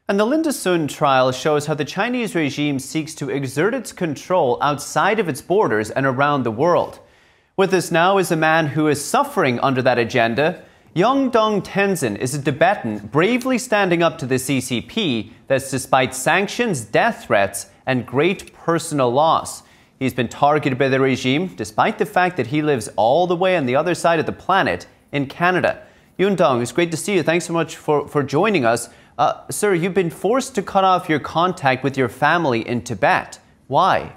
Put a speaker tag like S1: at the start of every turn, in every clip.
S1: And the Lindesund trial shows how the Chinese regime seeks to exert its control outside of its borders and around the world. With us now is a man who is suffering under that agenda. Yong-dong Tenzin is a Tibetan bravely standing up to the CCP that's despite sanctions, death threats and great personal loss. He's been targeted by the regime despite the fact that he lives all the way on the other side of the planet in Canada. Yong-dong, it's great to see you. Thanks so much for joining us. Sir, you've been forced to cut off your contact with your family in Tibet. Why?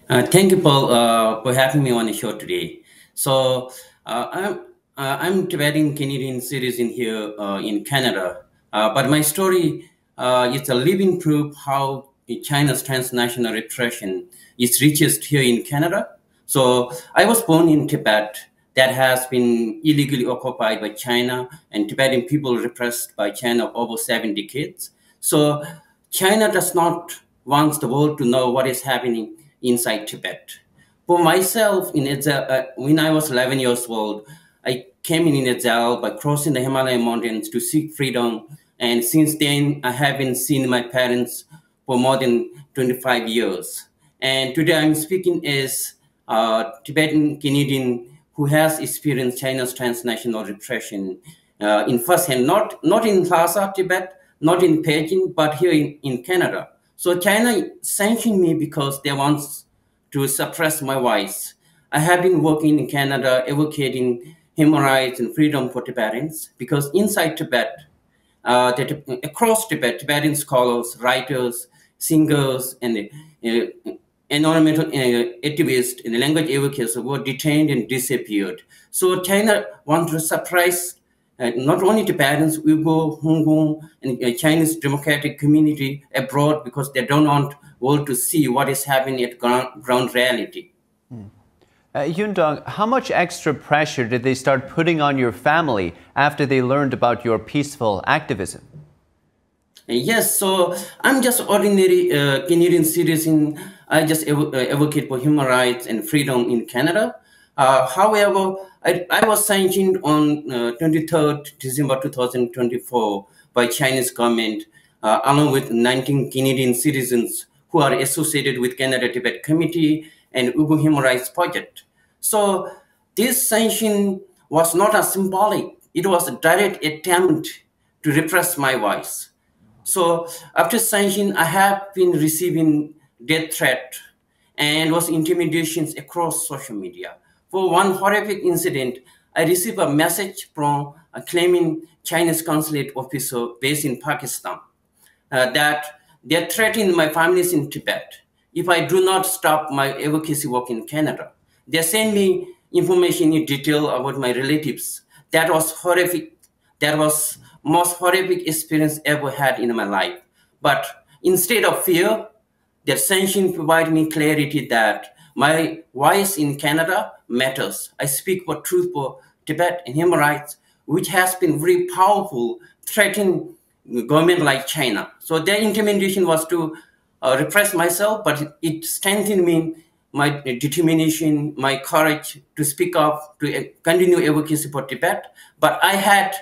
S2: Thank you, Paul, for having me on the show today. So I'm Tibetan Canadian citizen here in Canada, but my story is a living proof how China's transnational repression is reached here in Canada. So I was born in Tibet, that has been illegally occupied by China, and Tibetan people repressed by China for over 7 decades. So China does not want the world to know what is happening inside Tibet. For myself, when I was 11 years old, I came in exile by crossing the Himalayan mountains to seek freedom. And since then, I haven't seen my parents for more than 25 years. And today I'm speaking as a Tibetan Canadian who has experienced China's transnational repression in firsthand, not in Lhasa, Tibet, not in Beijing, but here in Canada. So China sanctioned me because they want to suppress my voice. I have been working in Canada, advocating human rights and freedom for Tibetans, because inside Tibet, across Tibet, Tibetan scholars, writers, singers, and environmental activists and language advocates were detained and disappeared. So China wants to suppress not only Tibetans, Uyghur, Hong and Chinese democratic community abroad because they don't want world to see what is happening at ground reality.
S1: Yong-dong, how much extra pressure did they start putting on your family after they learned about your peaceful activism?
S2: Yes, so I'm just ordinary Canadian citizen. I just advocate for human rights and freedom in Canada. However, I was sanctioned on 23rd December 2024 by Chinese government, along with 19 Canadian citizens who are associated with Canada-Tibet Committee and Uyghur Human Rights Project. So this sanction was not a symbolic, it was a direct attempt to repress my voice. So after sanction, I have been receiving death threat and was intimidations across social media. For one horrific incident, I received a message from a claiming Chinese consulate officer based in Pakistan that they're threatening my families in Tibet if I do not stop my advocacy work in Canada. They sent me information in detail about my relatives. That was horrific. That was most horrific experience ever had in my life. But instead of fear, their sanction provided me clarity that my voice in Canada matters. I speak for truth for Tibet and human rights, which has been very powerful, threatening government like China. So their intimidation was to repress myself, but it strengthened me, my determination, my courage to speak up, to continue advocacy for Tibet. But I had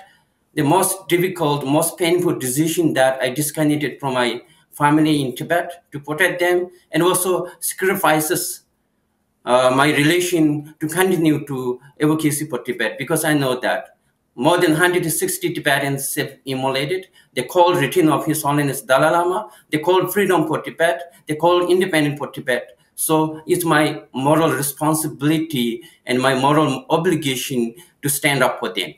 S2: the most difficult, most painful decision that I disconnected from my family in Tibet to protect them, and also sacrifices my relation to continue to advocacy for Tibet, because I know that more than 160 Tibetans have immolated. They call return of His Holiness Dalai Lama. They call freedom for Tibet. They call independence for Tibet. So it's my moral responsibility and my moral obligation to stand up for them.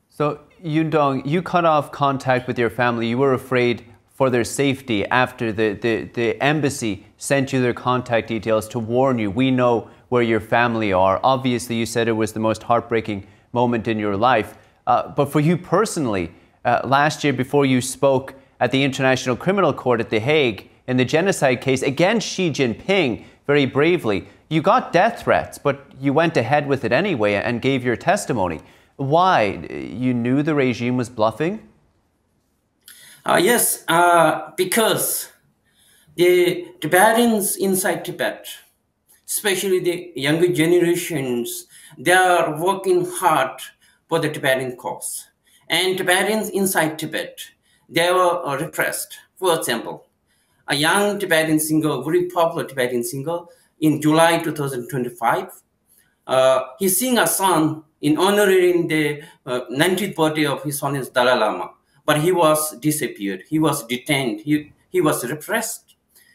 S1: So, Yong-dong, you cut off contact with your family. You were afraid for their safety after the embassy sent you their contact details to warn you, we know where your family are. Obviously, you said it was the most heartbreaking moment in your life. But for you personally, last year before you spoke at the International Criminal Court at The Hague in the genocide case against Xi Jinping very bravely, you got death threats, but you went ahead with it anyway and gave your testimony. Why? You knew the regime was bluffing?
S2: Yes, because the Tibetans inside Tibet, especially the younger generations, they are working hard for the Tibetan cause. And Tibetans inside Tibet, they were repressed. For example, a young Tibetan singer, very popular Tibetan singer, in July 2025, he sang a song in honoring the 90th birthday of His Holiness Dalai Lama, but he was disappeared. He was detained. He was repressed.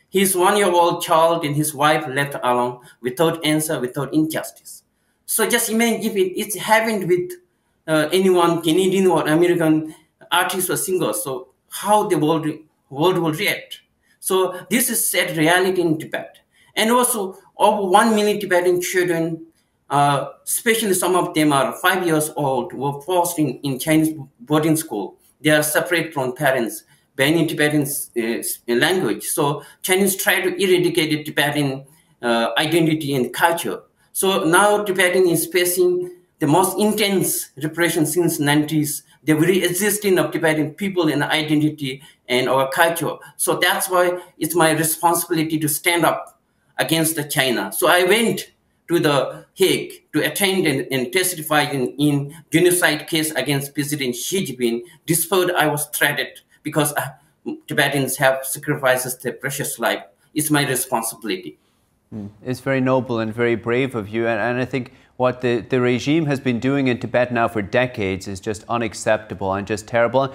S2: His one-year-old child and his wife left alone without answer, without injustice. So just imagine if it happened with anyone, Canadian or American artist or singer, so how the world will react. So this is sad reality in Tibet. And also over 1 million Tibetan children, especially some of them are 5 years old, were forced in Chinese boarding school. They are separate from parents, banning Tibetan language. So Chinese try to eradicate the Tibetan identity and culture. So now Tibetan is facing the most intense repression since 90s, the very existence of Tibetan people and identity and our culture. So that's why it's my responsibility to stand up against China. So I went to the Hague to attend and testify in genocide case against President Xi Jinping, despite I was threatened because Tibetans have sacrificed their precious life. It's my responsibility.
S1: It's very noble and very brave of you. And I think what the regime has been doing in Tibet now for decades is just unacceptable and just terrible.